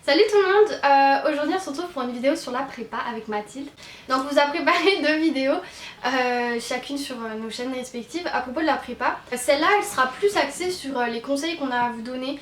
Salut tout le monde, aujourd'hui on se retrouve pour une vidéo sur la prépa avec Mathilde. Donc on vous a préparé deux vidéos, chacune sur nos chaînes respectives à propos de la prépa. Celle-là elle sera plus axée sur les conseils qu'on a à vous donner,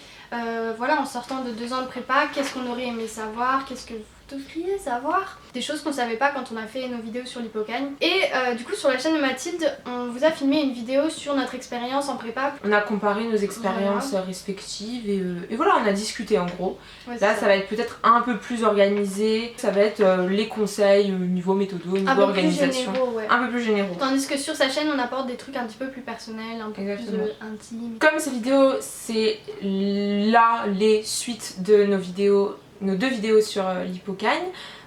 voilà, en sortant de 2 ans de prépa, qu'est-ce qu'on aurait aimé savoir, qu'est-ce que vous devriez savoir, des choses qu'on savait pas quand on a fait nos vidéos sur l'hypocagne. Et du coup sur la chaîne de Mathilde, on vous a filmé une vidéo sur notre expérience en prépa. On a comparé nos expériences respectives et voilà, on a discuté en gros. Ouais, là ça va être peut-être un peu plus organisé, ça va être les conseils niveau méthodo, niveau organisation, un peu plus généraux. Tandis que sur sa chaîne on apporte des trucs un petit peu plus personnels, un peu plus intimes. Comme cette vidéo c'est là les suites de nos deux vidéos sur l'hypocagne,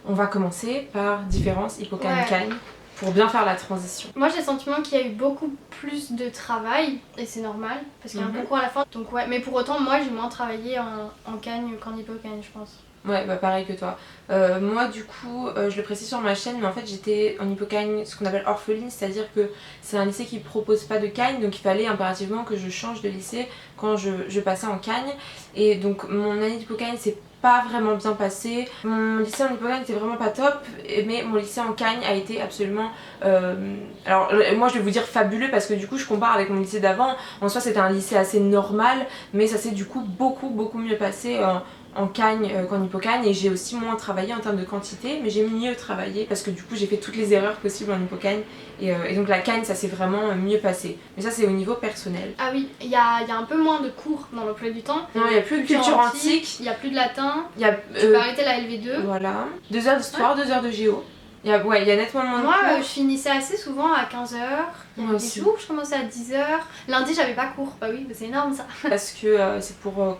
on va commencer par différence hypocagne-cagne pour bien faire la transition. Moi j'ai le sentiment qu'il y a eu beaucoup plus de travail et c'est normal parce qu'il y a un concours à la fin, donc ouais, mais pour autant moi j'ai moins travaillé en cagne qu'en hypocagne je pense. Ouais, bah pareil que toi. Moi du coup, je le précise sur ma chaîne, mais en fait j'étais en hypocagne, ce qu'on appelle orpheline, c'est-à-dire que c'est un lycée qui propose pas de cagne, donc il fallait impérativement que je change de lycée quand je passais en cagne. Et donc mon année d'hypocagne s'est pas vraiment bien passé. Mon lycée en hypocagne était vraiment pas top, mais mon lycée en cagne a été absolument... alors moi je vais vous dire fabuleux parce que du coup je compare avec mon lycée d'avant. En soi c'était un lycée assez normal, mais ça s'est du coup beaucoup mieux passé en cagne qu'en hypocagne, et j'ai aussi moins travaillé en termes de quantité, mais j'ai mieux travaillé parce que du coup j'ai fait toutes les erreurs possibles en hypocagne et donc la cagne ça s'est vraiment mieux passé. Mais ça c'est au niveau personnel. Ah oui, il y a un peu moins de cours dans l'emploi du temps. Non, il n'y a plus de culture antique, il n'y a plus de latin, tu peux arrêter la LV2. Voilà, 2 heures d'histoire, 2 heures de géo. Il y a nettement moins de cours. Moi je finissais assez souvent à 15h, il y avait des jours où je commençais à 10h. Lundi j'avais pas cours, bah oui, c'est énorme ça. Parce que c'est pour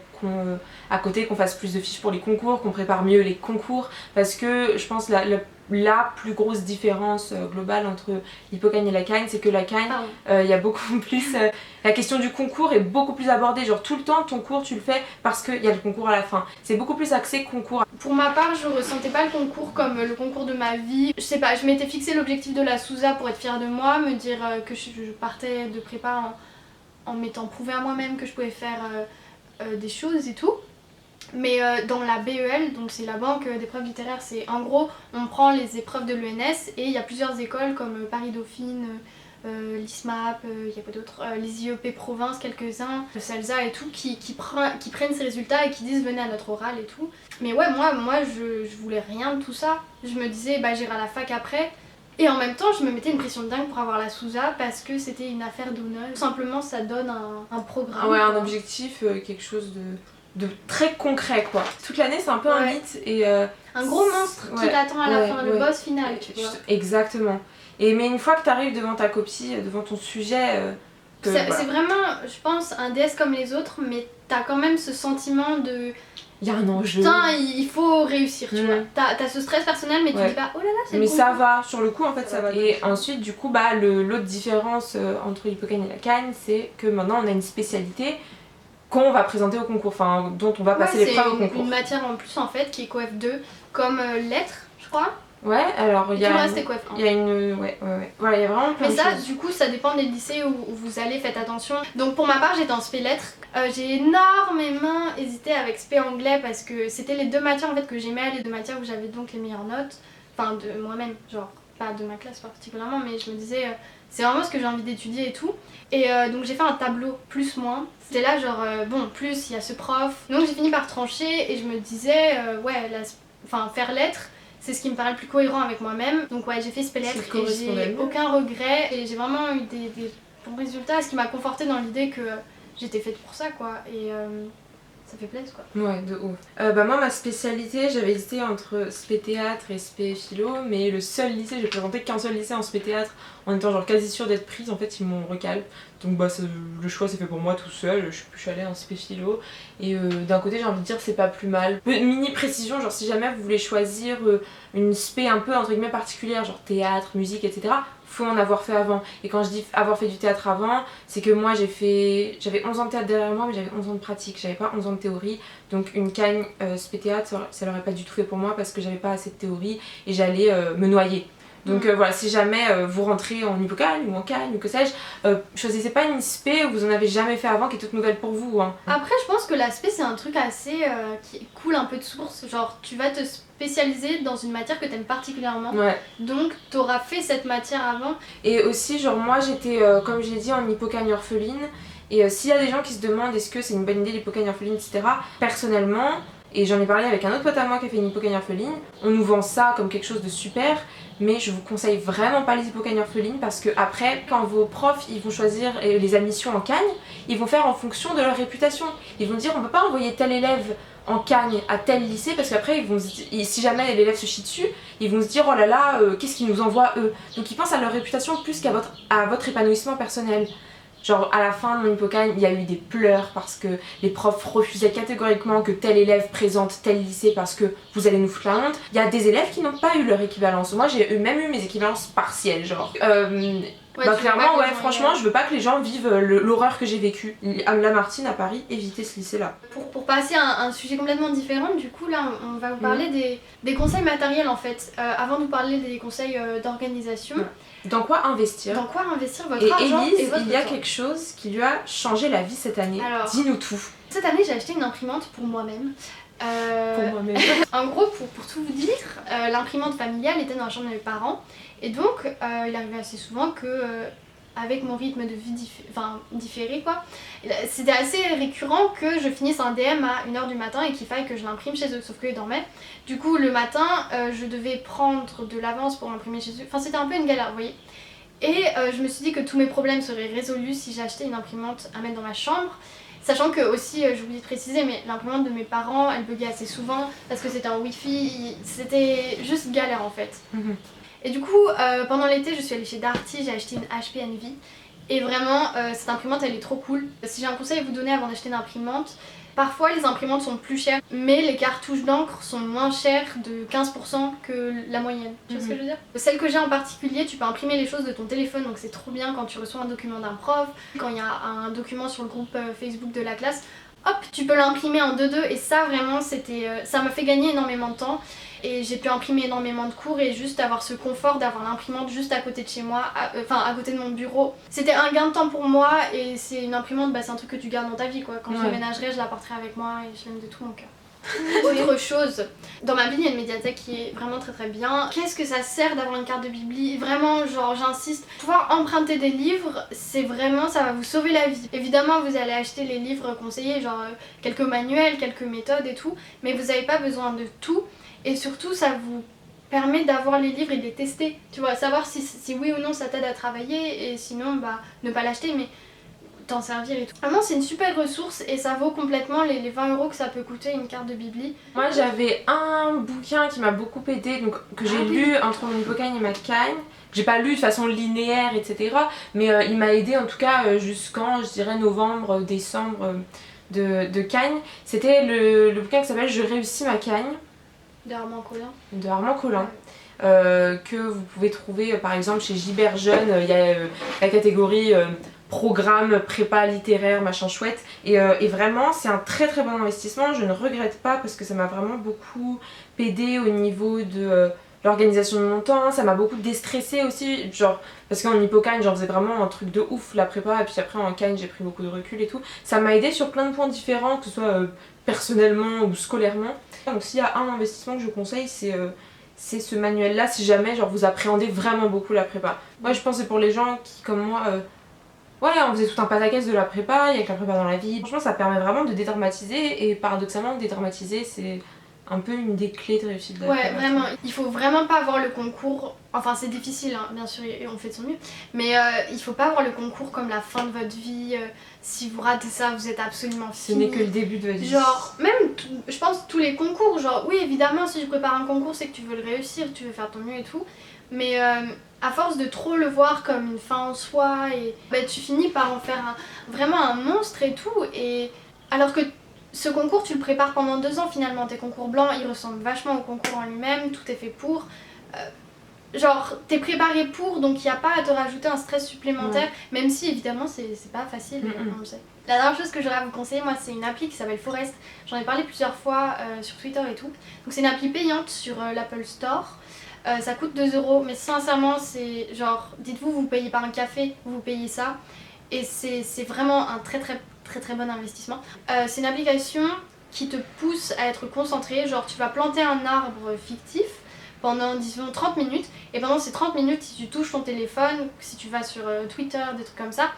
à côté qu'on fasse plus de fiches pour les concours, qu'on prépare mieux les concours, parce que je pense la plus grosse différence globale entre l'hypocagne et la cagne, c'est que la cagne, il y a beaucoup plus... la question du concours est beaucoup plus abordée, genre tout le temps ton cours tu le fais parce qu'il y a le concours à la fin. C'est beaucoup plus axé concours. Pour ma part, je ressentais pas le concours comme le concours de ma vie. Je sais pas, je m'étais fixé l'objectif de la SUSA pour être fière de moi, me dire que je partais de prépa en m'étant prouvé à moi-même que je pouvais faire des choses et tout. Mais dans la BEL, donc c'est la banque d'épreuves littéraires, c'est en gros on prend les épreuves de l'ENS et il y a plusieurs écoles comme Paris Dauphine, l'ISMAP, il y a pas d'autres, les IEP province, quelques-uns, le SALSA et tout, qui prennent ces résultats et qui disent venez à notre oral et tout. Mais ouais, moi je voulais rien de tout ça. Je me disais bah j'irai à la fac après. Et en même temps, je me mettais une pression de dingue pour avoir la SUSA parce que c'était une affaire d'honneur. Tout simplement, ça donne un programme. Ah ouais, un objectif, quelque chose de très concret quoi. Toute l'année c'est un peu un mythe et... un gros monstre qui t'attend à la fin, le boss final tu vois. Exactement. Mais une fois que tu arrives devant ta copie, devant ton sujet... c'est vraiment, je pense, un DS comme les autres, mais t'as quand même ce sentiment de... Il y a un enjeu. Putain, il faut réussir, tu vois. T'as ce stress personnel, mais tu dis pas, oh là là, c'est mais ça va, sur le coup en fait ça va. Et ensuite du coup, bah l'autre différence entre l'hypocagne et la cagne, c'est que maintenant on a une spécialité qu'on va présenter au concours, enfin dont on va passer l'épreuve au concours. C'est une matière en plus en fait qui est coef 2, comme lettres, je crois. Ouais, alors il y a une... Ouais. Voilà, il y a vraiment plein de choses. Mais ça, du coup, ça dépend des lycées où vous allez, faites attention. Donc pour ma part, j'étais en spé lettres. J'ai énormément hésité avec spé anglais parce que c'était les deux matières en fait que j'aimais, les deux matières où j'avais donc les meilleures notes. Enfin, de moi-même, genre pas de ma classe particulièrement, mais je me disais, c'est vraiment ce que j'ai envie d'étudier et tout. Et donc j'ai fait un tableau plus-moins. C'était là genre, bon, plus il y a ce prof. Donc j'ai fini par trancher et je me disais, faire lettres, c'est ce qui me paraît le plus cohérent avec moi-même. Donc ouais, j'ai fait spé lettres et j'ai aucun regret. Et j'ai vraiment eu des bons résultats, ce qui m'a conforté dans l'idée que j'étais faite pour ça quoi. Et ça fait plaisir quoi. Ouais, de ouf. Bah moi ma spécialité, j'avais hésité entre spé théâtre et spé philo, mais le seul lycée, j'ai présenté qu'un seul lycée en spé théâtre en étant genre quasi sûre d'être prise, en fait ils m'ont recalé. Donc bah le choix s'est fait pour moi tout seul, je suis allée en spé philo. Et d'un côté j'ai envie de dire c'est pas plus mal. Mini précision, genre si jamais vous voulez choisir une spé un peu entre guillemets particulière, genre théâtre, musique, etc. faut en avoir fait avant. Et quand je dis avoir fait du théâtre avant, c'est que moi j'avais 11 ans de théâtre derrière moi, mais j'avais 11 ans de pratique, j'avais pas 11 ans de théorie. Donc une cagne spé théâtre, ça l'aurait pas du tout fait pour moi parce que j'avais pas assez de théorie et j'allais me noyer. Donc voilà, si jamais vous rentrez en hypocagne ou en cagne ou que sais-je, choisissez pas une spé où vous en avez jamais fait avant qui est toute nouvelle pour vous. Hein. Après, je pense que la spé c'est un truc assez qui coule un peu de source. Genre, tu vas te spécialiser dans une matière que t'aimes particulièrement. Ouais. Donc, t'auras fait cette matière avant. Et aussi, genre, moi j'étais, comme j'ai dit, en hypocagne orpheline. Et s'il y a des gens qui se demandent est-ce que c'est une bonne idée l'hypocagne orpheline, etc. Personnellement, et j'en ai parlé avec un autre pote à moi qui a fait une hypocagne orpheline, on nous vend ça comme quelque chose de super, mais je vous conseille vraiment pas les hypocagnes orphelines parce que après, quand vos profs ils vont choisir les admissions en cagne, ils vont faire en fonction de leur réputation. Ils vont dire on peut pas envoyer tel élève en cagne à tel lycée parce qu'après ils vont si jamais l'élève se chie dessus, ils vont se dire oh là là, qu'est-ce qu'ils nous envoient eux. Donc ils pensent à leur réputation plus qu'à votre épanouissement personnel. Genre à la fin de mon hypocagne, il y a eu des pleurs parce que les profs refusaient catégoriquement que tel élève présente tel lycée parce que vous allez nous foutre la honte. Il y a des élèves qui n'ont pas eu leur équivalence. Moi j'ai même eu mes équivalences partielles genre. Clairement ouais franchement je veux pas que les gens vivent l'horreur que j'ai vécue. À Lamartine à Paris, évitez ce lycée là. Pour passer à un sujet complètement différent, du coup là on va vous parler des conseils matériels en fait. Avant de vous parler des conseils d'organisation. Dans quoi investir votre argent Élise, et votre il y a temps. quelque chose qui lui a changé la vie cette année. Alors, dis-nous tout. Cette année, j'ai acheté une imprimante pour moi-même. Pour moi-même. En gros, pour tout vous dire, l'imprimante familiale était dans la chambre de mes parents. Et donc, il arrivait assez souvent que, avec mon rythme de vie différé, quoi, c'était assez récurrent que je finisse un DM à 1h du matin et qu'il faille que je l'imprime chez eux, sauf qu'ils dormaient. Du coup, le matin, je devais prendre de l'avance pour l'imprimer chez eux. Enfin, c'était un peu une galère, vous voyez. Et je me suis dit que tous mes problèmes seraient résolus si j'achetais une imprimante à mettre dans ma chambre. Sachant que aussi, j'ai oublié de préciser, mais l'imprimante de mes parents, elle buguait assez souvent parce que c'était en wifi, c'était juste galère en fait. Et du coup, pendant l'été, je suis allée chez Darty, j'ai acheté une HP Envy. Et vraiment, cette imprimante, elle est trop cool. Si j'ai un conseil à vous donner avant d'acheter une imprimante, parfois les imprimantes sont plus chères, mais les cartouches d'encre sont moins chères de 15% que la moyenne. Tu vois ce que je veux dire? Celle que j'ai en particulier, tu peux imprimer les choses de ton téléphone, donc c'est trop bien quand tu reçois un document d'un prof, quand il y a un document sur le groupe Facebook de la classe. Hop, tu peux l'imprimer en 2-2 et ça vraiment ça m'a fait gagner énormément de temps et j'ai pu imprimer énormément de cours et juste avoir ce confort d'avoir l'imprimante juste à côté de chez moi, à côté de mon bureau. C'était un gain de temps pour moi et c'est une imprimante, c'est un truc que tu gardes dans ta vie quoi. Quand je déménagerai, je la porterai avec moi et je l'aime de tout mon cœur. Autre chose, dans ma ville il y a une médiathèque qui est vraiment très très bien. Qu'est-ce que ça sert d'avoir une carte de bibli? Vraiment, genre j'insiste, pouvoir emprunter des livres, c'est vraiment, ça va vous sauver la vie. Évidemment vous allez acheter les livres conseillés, genre quelques manuels, quelques méthodes et tout, mais vous n'avez pas besoin de tout et surtout ça vous permet d'avoir les livres et de les tester, tu vois, savoir si oui ou non ça t'aide à travailler et sinon ne pas l'acheter mais t'en servir et tout. Vraiment c'est une super ressource et ça vaut complètement les 20€ que ça peut coûter une carte de bibli. Moi j'avais un bouquin qui m'a beaucoup aidé, donc que j'ai lu entre mon hypocagne et ma cagne. J'ai pas lu de façon linéaire etc. Mais il m'a aidé en tout cas jusqu'en je dirais novembre, décembre de cagne. C'était le bouquin qui s'appelle Je réussis ma cagne. De Armand Collin. De Armand Collin. Que vous pouvez trouver par exemple chez Gibert Jeune, il y a la catégorie programme, prépa littéraire, machin chouette et vraiment c'est un très très bon investissement, je ne regrette pas parce que ça m'a vraiment beaucoup aidé au niveau de l'organisation de mon temps, ça m'a beaucoup déstressé aussi, genre parce qu'en hypocagne j'en faisais vraiment un truc de ouf la prépa et puis après en cagne j'ai pris beaucoup de recul et tout, ça m'a aidé sur plein de points différents que ce soit personnellement ou scolairement. Donc s'il y a un investissement que je conseille c'est ce manuel là si jamais genre vous appréhendez vraiment beaucoup la prépa. Moi je pense que c'est pour les gens qui comme moi on faisait tout un pataquès de la prépa, il y a que la prépa dans la vie. Franchement ça permet vraiment de dédramatiser et paradoxalement dédramatiser c'est un peu une des clés de réussite de la prépa. Vraiment, il faut vraiment pas avoir le concours, enfin c'est difficile hein, bien sûr et on fait de son mieux, mais il faut pas avoir le concours comme la fin de votre vie, si vous ratez ça vous êtes absolument fini. Ce n'est que le début de votre vie. Genre même je pense tous les concours, genre oui évidemment si tu prépares un concours c'est que tu veux le réussir, tu veux faire ton mieux et tout, mais à force de trop le voir comme une fin en soi et tu finis par en faire vraiment un monstre et tout et alors que ce concours tu le prépares pendant 2 ans finalement, tes concours blancs ils ressemblent vachement au concours en lui-même, tout est fait pour, genre t'es préparé pour donc il n'y a pas à te rajouter un stress supplémentaire même si évidemment c'est pas facile, on le sait. La dernière chose que j'aurais à vous conseiller moi c'est une appli qui s'appelle Forest, j'en ai parlé plusieurs fois sur Twitter et tout, donc c'est une appli payante sur l'Apple Store. Ça coûte 2 €, mais sincèrement, c'est genre, dites-vous, vous payez pas un café, vous payez ça. Et c'est vraiment un très très très très bon investissement. C'est une application qui te pousse à être concentré, genre tu vas planter un arbre fictif pendant disons 30 minutes, et pendant ces 30 minutes, si tu touches ton téléphone, si tu vas sur Twitter, des trucs comme ça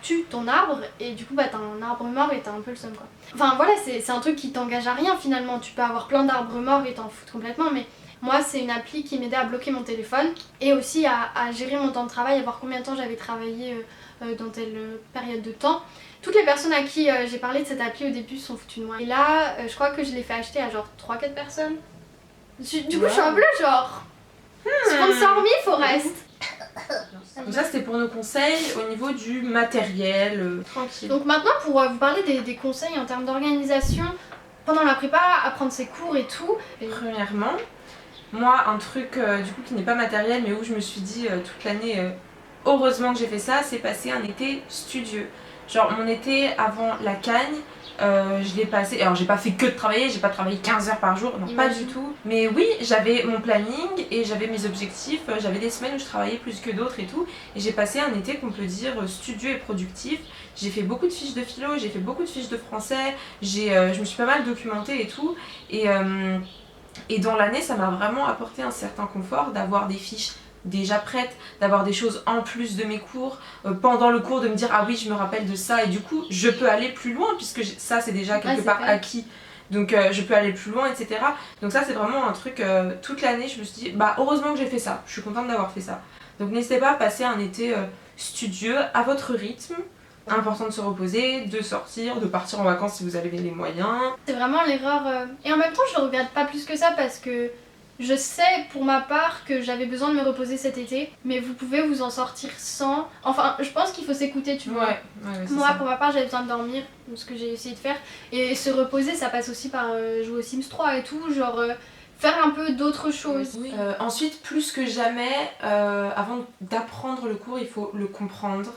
tue ton arbre, et du coup bah t'as un arbre mort et t'as un peu le seum quoi. Enfin voilà, c'est un truc qui t'engage à rien finalement, tu peux avoir plein d'arbres morts et t'en foutre complètement, mais moi c'est une appli qui m'aidait à bloquer mon téléphone, et aussi à gérer mon temps de travail, à voir combien de temps j'avais travaillé dans telle période de temps. Toutes les personnes à qui j'ai parlé de cette appli au début sont foutues de moi. Et là, je crois que je l'ai fait acheter à genre 3-4 personnes. Du coup, je suis un peu genre sponsor me, Forest. Donc ça c'était pour nos conseils au niveau du matériel, tranquille. Donc maintenant pour vous parler des conseils en termes d'organisation pendant la prépa, apprendre ses cours et tout. Premièrement, moi un truc du coup qui n'est pas matériel mais où je me suis dit toute l'année heureusement que j'ai fait ça, c'est passer un été studieux. Genre mon été avant la Cagne, je l'ai passé, alors j'ai pas fait que de travailler, j'ai pas travaillé 15 heures par jour, non pas du tout. Mais oui, j'avais mon planning et j'avais mes objectifs, j'avais des semaines où je travaillais plus que d'autres et tout. Et j'ai passé un été qu'on peut dire studieux et productif. J'ai fait beaucoup de fiches de philo, j'ai fait beaucoup de fiches de français, je me suis pas mal documentée et tout. Et dans l'année, ça m'a vraiment apporté un certain confort d'avoir des fiches déjà prêtes, d'avoir des choses en plus de mes cours, pendant le cours de me dire ah oui je me rappelle de ça et du coup je peux aller plus loin puisque ça c'est déjà quelque part acquis, donc je peux aller plus loin etc. Donc ça c'est vraiment un truc, toute l'année je me suis dit bah heureusement que j'ai fait ça, je suis contente d'avoir fait ça. Donc n'hésitez pas à passer un été studieux à votre rythme. Important de se reposer, de sortir, de partir en vacances si vous avez les moyens. C'est vraiment l'erreur et en même temps je ne regrette pas plus que ça parce que je sais pour ma part que j'avais besoin de me reposer cet été, mais vous pouvez vous en sortir sans. Enfin, je pense qu'il faut s'écouter, tu vois. Ouais, moi, ça. pour ma part, j'avais besoin de dormir, ce que j'ai essayé de faire. Et se reposer, ça passe aussi par jouer aux Sims 3 et tout, genre faire un peu d'autres choses. Oui. Ensuite, plus que jamais, avant d'apprendre le cours, il faut le comprendre.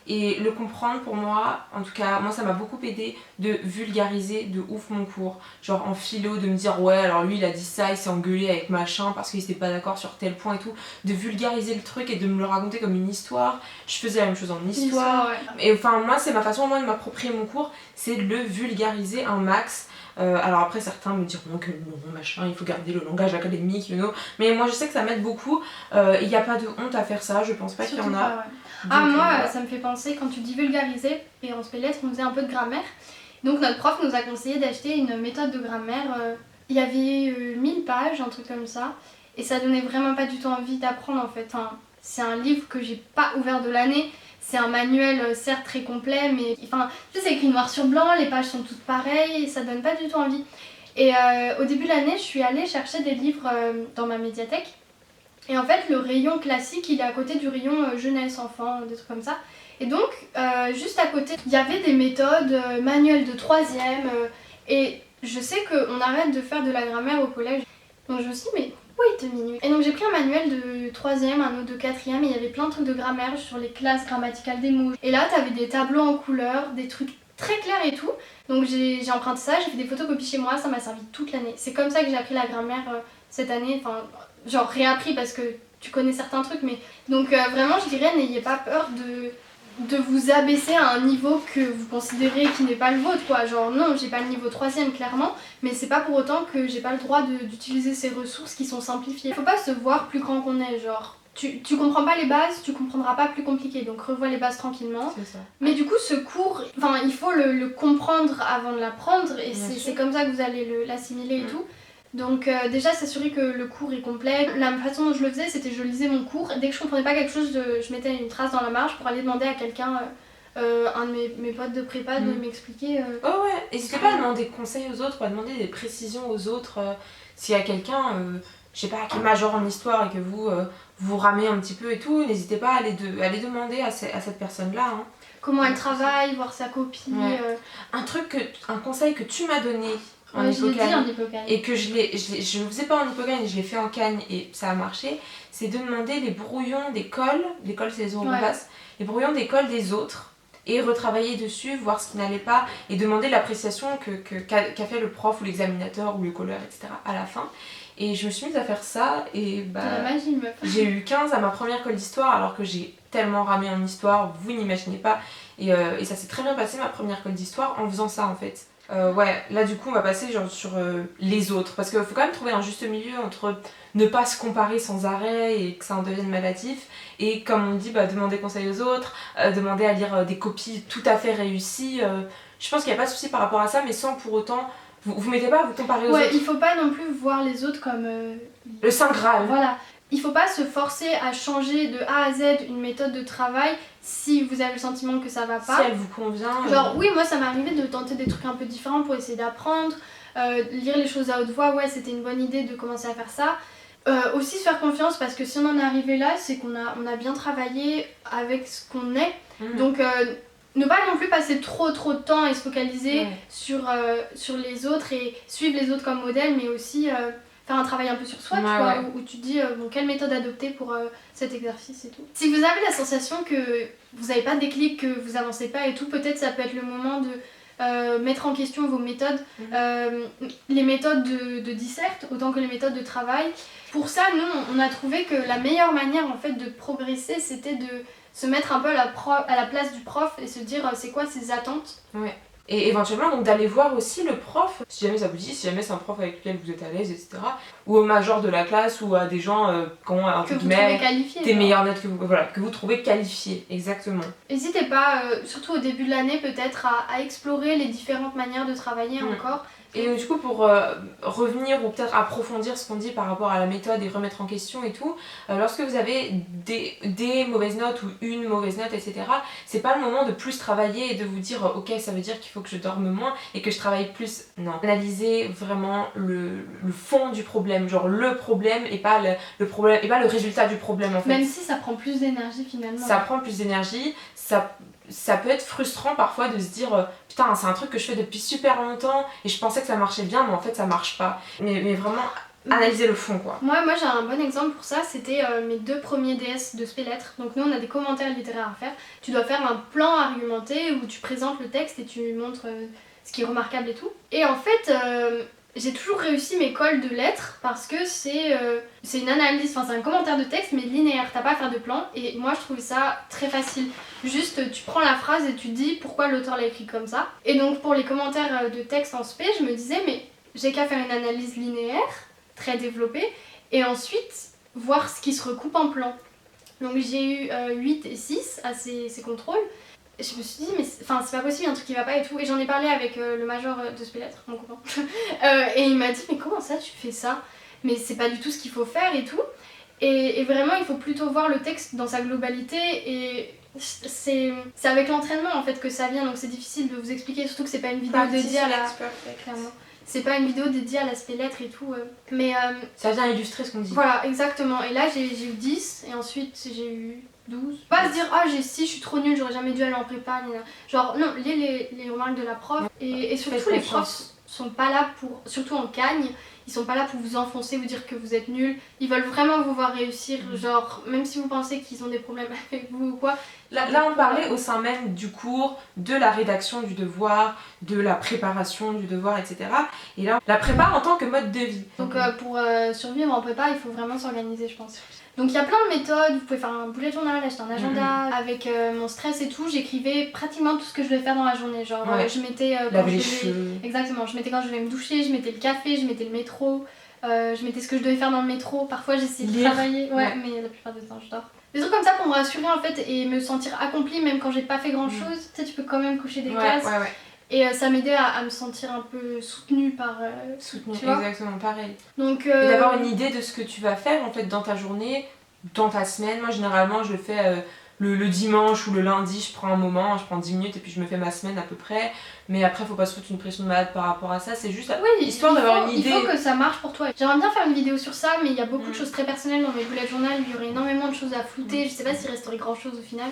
Et le comprendre pour moi, en tout cas moi ça m'a beaucoup aidé de vulgariser de ouf mon cours. Genre en philo de me dire ouais alors lui il a dit ça, il s'est engueulé avec machin parce qu'il était pas d'accord sur tel point et tout. De vulgariser le truc et de me le raconter comme une histoire. Je faisais la même chose en histoire. Et enfin moi c'est ma façon moi de m'approprier mon cours, c'est de le vulgariser un max. Alors après certains me diront que non machin il faut garder le langage académique you know. Mais moi je sais que ça m'aide beaucoup, il n'y a pas de honte à faire ça, je pense pas qu'il y en a. Pas, donc, moi ça me fait penser quand tu dis vulgariser, et en spé lettres on faisait un peu de grammaire, donc notre prof nous a conseillé d'acheter une méthode de grammaire, il y avait 1000 pages, un truc comme ça, et ça donnait vraiment pas du tout envie d'apprendre en fait, enfin, c'est un livre que j'ai pas ouvert de l'année. C'est un manuel certes très complet, mais enfin, tu sais, c'est écrit noir sur blanc, les pages sont toutes pareilles, et ça donne pas du tout envie. Et au début de l'année, je suis allée chercher des livres dans ma médiathèque. Et en fait, le rayon classique, il est à côté du rayon jeunesse, enfant, des trucs comme ça. Et donc, juste à côté, il y avait des méthodes, manuels de 3e. Et je sais qu'on arrête de faire de la grammaire au collège. Donc je me suis dit, mais wait a minute. Et donc j'ai pris un manuel de 3e, un autre de 4e, et il y avait plein de trucs de grammaire sur les classes grammaticales des mots. Et là, t'avais des tableaux en couleur, des trucs très clairs et tout. Donc j'ai emprunté ça, j'ai fait des photocopies chez moi, ça m'a servi toute l'année. C'est comme ça que j'ai appris la grammaire cette année, enfin, genre réappris parce que tu connais certains trucs, mais... Donc vraiment, je dirais, n'ayez pas peur de vous abaisser à un niveau que vous considérez qui n'est pas le vôtre, quoi. Genre non, j'ai pas le niveau 3e clairement, mais c'est pas pour autant que j'ai pas le droit d'utiliser ces ressources qui sont simplifiées. Faut pas se voir plus grand qu'on est, genre tu comprends pas les bases, tu comprendras pas plus compliqué, donc revois les bases tranquillement. C'est ça. Mais du coup ce cours, enfin il faut le comprendre avant de l'apprendre, et c'est comme ça que vous allez l'assimiler et tout. Donc déjà s'assurer que le cours est complet. La façon dont je le faisais, c'était je lisais mon cours. Dès que je comprenais pas quelque chose, je mettais une trace dans la marge pour aller demander à quelqu'un, un de mes potes de prépa, de m'expliquer. Oh ouais, n'hésitez pas à demander conseils aux autres, à demander des précisions aux autres. S'il y a quelqu'un, je sais pas, qui est major en histoire et que vous ramez un petit peu et tout, n'hésitez pas à aller demander à cette personne-là. Hein. Comment elle travaille, voir sa copie. Ouais. Un conseil que tu m'as donné en Hippocagne, et que je ne faisais pas en Hippocagne, je l'ai fait en Cagne et ça a marché, c'est de demander les brouillons d'école, l'école c'est les Eurobasses, les brouillons d'école des autres, et retravailler dessus, voir ce qui n'allait pas et demander l'appréciation qu'a fait le prof ou l'examinateur ou le colleur, etc. à la fin. Et je me suis mise à faire ça et C'est la magie, meuf. j'ai eu 15 à ma première colle d'histoire alors que j'ai tellement ramé en histoire, vous n'imaginez pas. Et ça s'est très bien passé ma première colle d'histoire en faisant ça en fait. Ouais, là du coup on va passer genre sur les autres parce qu'il faut quand même trouver un juste milieu entre ne pas se comparer sans arrêt et que ça en devienne maladif et comme on dit demander conseil aux autres, demander à lire des copies tout à fait réussies. Je pense qu'il n'y a pas de souci par rapport à ça mais sans pour autant vous mettez pas à vous comparer aux autres. Ouais, il faut pas non plus voir les autres comme le Saint Graal. Voilà. Il faut pas se forcer à changer de A à Z une méthode de travail si vous avez le sentiment que ça va pas. Si elle vous convient. Genre, oui, moi ça m'est arrivé de tenter des trucs un peu différents pour essayer d'apprendre. Lire les choses à haute voix, ouais, c'était une bonne idée de commencer à faire ça. Aussi se faire confiance parce que si on en est arrivé là, c'est qu'on a bien travaillé avec ce qu'on est. Donc, ne pas non plus passer trop de temps et se focaliser sur les autres et suivre les autres comme modèle, mais aussi faire un travail un peu sur soi, tu vois, où tu te dis bon, quelle méthode adopter pour cet exercice et tout. Si vous avez la sensation que vous n'avez pas de déclic, que vous avancez pas et tout, peut-être ça peut être le moment de mettre en question vos méthodes, les méthodes de disserte autant que les méthodes de travail. Pour ça, nous, on a trouvé que la meilleure manière en fait de progresser, c'était de se mettre un peu à la place du prof et se dire c'est quoi ses attentes. Ouais. Et éventuellement donc d'aller voir aussi le prof, si jamais ça vous dit, si jamais c'est un prof avec lequel vous êtes à l'aise, etc. Ou au major de la classe ou à des gens qui ont entre guillemets des meilleures notes que vous trouvez qualifiés, exactement. N'hésitez pas, surtout au début de l'année peut-être, à explorer les différentes manières de travailler encore. Et du coup pour revenir ou peut-être approfondir ce qu'on dit par rapport à la méthode et remettre en question et tout, lorsque vous avez des mauvaises notes ou une mauvaise note, etc., c'est pas le moment de plus travailler et de vous dire ok ça veut dire qu'il faut que je dorme moins et que je travaille plus. Non, analysez vraiment le fond du problème, genre le problème et pas le problème et pas le résultat du problème en fait. Même si ça prend plus d'énergie finalement. Ça prend plus d'énergie, ça peut être frustrant parfois de se dire putain c'est un truc que je fais depuis super longtemps et je pensais que ça marchait bien mais en fait ça marche pas. Mais vraiment analyser le fond quoi. Moi j'ai un bon exemple pour ça, c'était mes 2 premiers DS de Spé-Lettres. Donc nous on a des commentaires littéraires à faire. Tu dois faire un plan argumenté où tu présentes le texte et tu montres ce qui est remarquable et tout. Et en fait j'ai toujours réussi mes colles de lettres parce que c'est une analyse, enfin c'est un commentaire de texte mais linéaire, t'as pas à faire de plan et moi je trouvais ça très facile. Juste tu prends la phrase et tu dis pourquoi l'auteur l'a écrit comme ça. Et donc pour les commentaires de texte en spé, je me disais mais j'ai qu'à faire une analyse linéaire, très développée, et ensuite voir ce qui se recoupe en plan. Donc j'ai eu 8 et 6 à ces contrôles. Et je me suis dit mais c'est pas possible, il y a un truc qui va pas et tout. Et j'en ai parlé avec le major de Spé-Lettres, mon copain. Et il m'a dit mais comment ça tu fais ça? Mais c'est pas du tout ce qu'il faut faire et tout. Et vraiment il faut plutôt voir le texte dans sa globalité et c'est avec l'entraînement en fait que ça vient, donc c'est difficile de vous expliquer, surtout que c'est pas une vidéo dédiée à la... Clairement. C'est pas une vidéo dédiée à l'aspect lettres et tout. Mais ça vient illustrer ce qu'on dit. Voilà, exactement. Et là j'ai eu 10 et ensuite j'ai eu 12. Pas se dire ah j'ai 6, je suis trop nulle, j'aurais jamais dû aller en prépa. Genre non, les remarques de la prof. Et surtout les profs sont pas là pour, surtout en cagne, ils sont pas là pour vous enfoncer, vous dire que vous êtes nul. Ils veulent vraiment vous voir réussir, genre même si vous pensez qu'ils ont des problèmes avec vous ou quoi. Là on parlait au sein même du cours, de la rédaction du devoir, de la préparation du devoir, etc. Et là, la prépa en tant que mode de vie. Donc pour survivre en prépa, il faut vraiment s'organiser je pense. Donc il y a plein de méthodes, vous pouvez faire un bullet journal, acheter un agenda. Avec mon stress et tout, j'écrivais pratiquement tout ce que je devais faire dans la journée. Genre je mettais laver les cheveux. Exactement, je mettais quand je devais me doucher, je mettais le café, je mettais le métro, je mettais ce que je devais faire dans le métro. Parfois j'essayais de travailler, mais la plupart du temps je dors. Des trucs comme ça pour me rassurer en fait et me sentir accomplie même quand j'ai pas fait grand chose. Tu sais, tu peux quand même coucher des cases. Et ça m'aidait à me sentir un peu soutenue par... Soutenue, exactement, pareil. Donc, et d'avoir une idée de ce que tu vas faire en fait dans ta journée, dans ta semaine. Moi généralement je le fais le dimanche ou le lundi, je prends un moment, je prends 10 minutes et puis je me fais ma semaine à peu près. Mais après faut pas se foutre une pression de malade par rapport à ça, c'est juste histoire d'avoir une idée. Il faut que ça marche pour toi. J'aimerais bien faire une vidéo sur ça, mais il y a beaucoup de choses très personnelles dans mes bullet journal, il y aurait énormément de choses à flouter, je sais pas s'il resterait grand chose au final.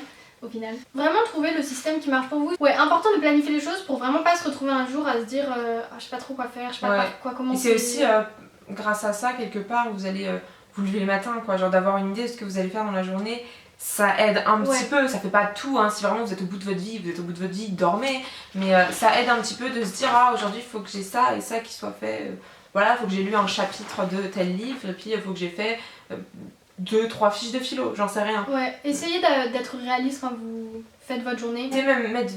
Vraiment trouver le système qui marche pour vous. Ouais, important de planifier les choses pour vraiment pas se retrouver un jour à se dire je sais pas trop quoi faire, je sais pas quoi commencer. Et c'est aussi grâce à ça quelque part vous allez vous lever le matin quoi, genre d'avoir une idée de ce que vous allez faire dans la journée. ça aide un petit Ouais. peu, ça fait pas tout, hein. Si vraiment vous êtes au bout de votre vie, vous êtes au bout de votre vie, dormez, mais ça aide un petit peu de se dire ah aujourd'hui il faut que j'ai ça et ça qui soit fait, voilà, il faut que j'ai lu un chapitre de tel livre et puis il faut que j'ai fait 2-3 fiches de philo, j'en sais rien. Ouais, essayez d'être réaliste quand vous faites votre journée. Et même mettre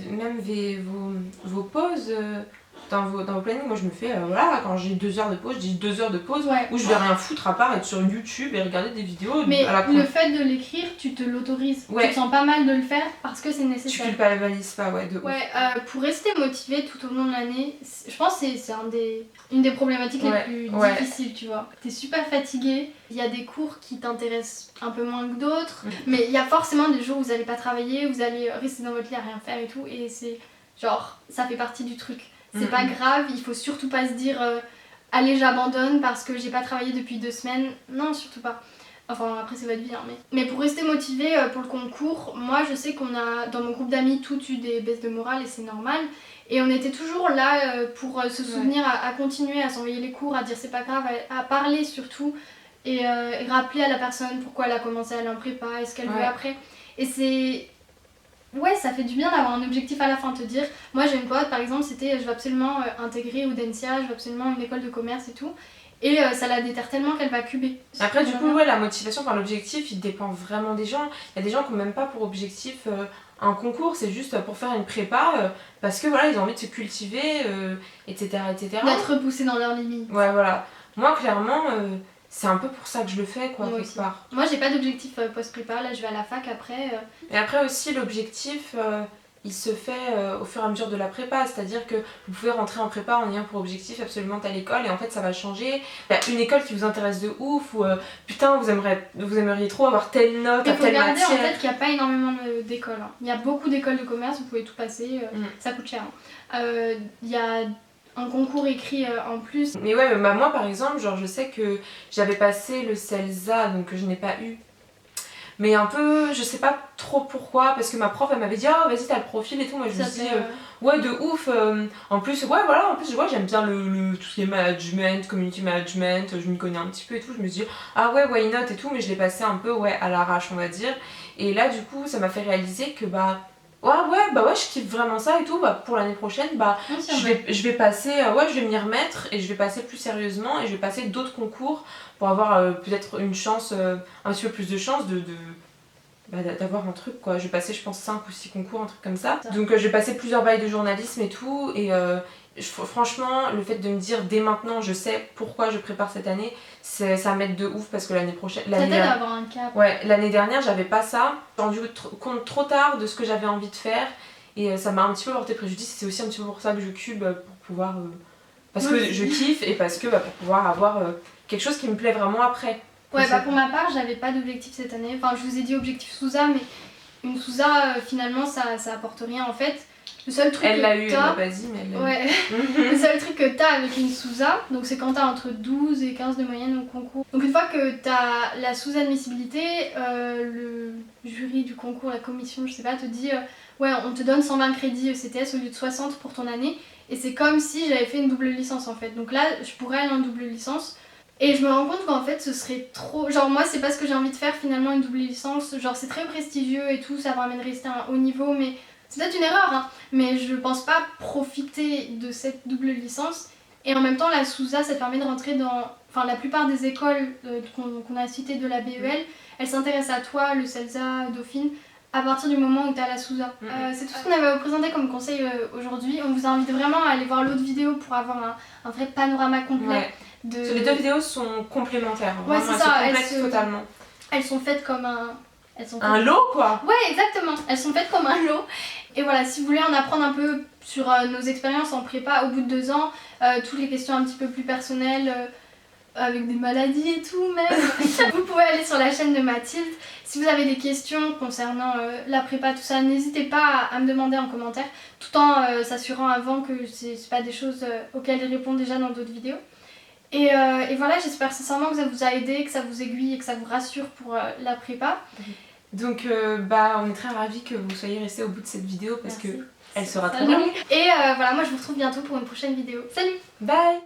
vos pauses dans vos plannings. Moi je me fais, voilà, quand j'ai 2 heures de pause, je dis 2 heures de pause Ouais. où je vais rien foutre à part être sur YouTube et regarder des vidéos Mais à la con. le fait de l'écrire, tu te l'autorises. Ouais. Tu te sens pas mal de le faire parce que c'est Tu nécessaire. culpabilises pas, ouais, de ouf. Ouais, pour rester motivé tout au long de l'année, je pense que c'est une des problématiques les plus difficiles, tu vois. T'es super fatigué, il y a des cours qui t'intéressent un peu moins que d'autres, mais il y a forcément des jours où vous allez pas travailler, vous allez rester dans votre lit à rien faire et tout, et c'est genre, ça fait partie du truc. C'est pas grave, il faut surtout pas se dire allez j'abandonne parce que j'ai pas travaillé depuis 2 semaines. Non, surtout pas. Enfin après c'est votre vie hein, mais pour rester motivé pour le concours, moi je sais qu'on a dans mon groupe d'amis toutes eu des baisses de morale et c'est normal. Et on était toujours là pour se souvenir à continuer, à s'envoyer les cours, à dire c'est pas grave, à parler surtout et rappeler à la personne pourquoi elle a commencé à aller en prépa et ce qu'elle veut après. Et c'est... Ouais, ça fait du bien d'avoir un objectif à la fin, te dire, moi j'ai une pote par exemple, c'était je veux absolument intégrer Audencia, je veux absolument une école de commerce et tout, et ça la déterre tellement qu'elle va cuber. Après du coup, ouais, la motivation par l'objectif, il dépend vraiment des gens. Il y a des gens qui n'ont même pas pour objectif un concours, c'est juste pour faire une prépa, parce que voilà, ils ont envie de se cultiver, etc. etc. D'être repoussés dans leurs limites. Ouais, voilà. Moi clairement... c'est un peu pour ça que je le fais, quoi, moi quelque aussi. part. Moi, j'ai pas d'objectif post-prépa, là je vais à la fac après. Et après aussi, l'objectif, il se fait au fur et à mesure de la prépa, c'est-à-dire que vous pouvez rentrer en prépa en ayant pour objectif absolument telle école, et en fait ça va changer. Il y a une école qui vous intéresse de ouf, ou putain, vous aimeriez trop avoir telle note à telle matière. Il faut regarder en fait qu'il n'y a pas énormément d'écoles. Hein. Il y a beaucoup d'écoles de commerce, vous pouvez tout passer, ça coûte cher. Hein. Il y a un concours écrit en plus. Mais ouais, bah moi par exemple, genre je sais que j'avais passé le CELSA, donc que je n'ai pas eu. Mais un peu, je sais pas trop pourquoi, parce que ma prof elle m'avait dit oh vas-y t'as le profil et tout, moi je me suis dit ouais de ouf, en plus ouais voilà, en plus ouais, j'aime bien tout ce qui est management, community management, je m'y connais un petit peu et tout, je me suis dit ah ouais why not et tout, mais je l'ai passé un peu ouais à l'arrache on va dire, et là du coup ça m'a fait réaliser que ouais je kiffe vraiment ça et tout, pour l'année prochaine je vais passer, je vais m'y remettre et je vais passer plus sérieusement et je vais passer d'autres concours pour avoir peut-être une chance, un petit peu plus de chance d'avoir un truc quoi. Je vais passer je pense 5 ou 6 concours, un truc comme ça. Donc je vais passer plusieurs bails de journalisme et tout, et franchement le fait de me dire dès maintenant je sais pourquoi je prépare cette année, ça m'aide de ouf, parce que l'année prochaine... Ça t'aide à avoir un cap. Ouais, l'année dernière j'avais pas ça, j'ai rendu compte trop tard de ce que j'avais envie de faire, et ça m'a un petit peu porté préjudice, et c'est aussi un petit peu pour ça que je cube, pour pouvoir... parce que je kiffe, et parce que pour pouvoir avoir quelque chose qui me plaît vraiment après. Ouais, pour ma part, j'avais pas d'objectif cette année. Enfin, je vous ai dit objectif SUSA, mais une SUSA, finalement, ça apporte rien en fait. Le seul truc elle l'a eu, elle m'a pas dit, mais elle l'a eu. Ouais. Le seul truc que t'as avec une SUSA, donc c'est quand t'as entre 12 et 15 de moyenne au concours. Donc une fois que t'as la sous-admissibilité, le jury du concours, la commission, je sais pas, te dit ouais, on te donne 120 crédits ECTS au lieu de 60 pour ton année. Et c'est comme si j'avais fait une double licence en fait. Donc là, je pourrais aller en double licence. Et je me rends compte qu'en fait ce serait trop... Genre moi c'est pas ce que j'ai envie de faire finalement, une double licence. Genre c'est très prestigieux et tout, ça va m'amener de rester à un haut niveau, mais c'est peut-être une erreur hein. Mais je pense pas profiter de cette double licence. Et en même temps la SUSA ça te permet de rentrer dans... Enfin la plupart des écoles qu'on a citées de la BEL, elles s'intéressent à toi, le CELSA, Dauphine, à partir du moment où tu as la SUSA. C'est tout ce qu'on avait à vous présenter comme conseil aujourd'hui. On vous invite vraiment à aller voir l'autre vidéo pour avoir un vrai panorama complet. Ouais. Les 2 vidéos sont complémentaires, ouais, vraiment, c'est ça, elles se complètent totalement. Elles sont faites comme un lot quoi. Ouais exactement, elles sont faites comme un lot. Et voilà, si vous voulez en apprendre un peu sur nos expériences en prépa au bout de 2 ans, toutes les questions un petit peu plus personnelles, avec des maladies et tout même, vous pouvez aller sur la chaîne de Mathilde. Si vous avez des questions concernant la prépa, tout ça, n'hésitez pas à me demander en commentaire, tout en s'assurant avant que c'est pas des choses auxquelles je réponds déjà dans d'autres vidéos. Et voilà, j'espère sincèrement que ça vous a aidé, que ça vous aiguille et que ça vous rassure pour la prépa. Donc on est très ravis que vous soyez restés au bout de cette vidéo, parce que elle sera très longue. Et voilà, moi je vous retrouve bientôt pour une prochaine vidéo. Salut! Bye!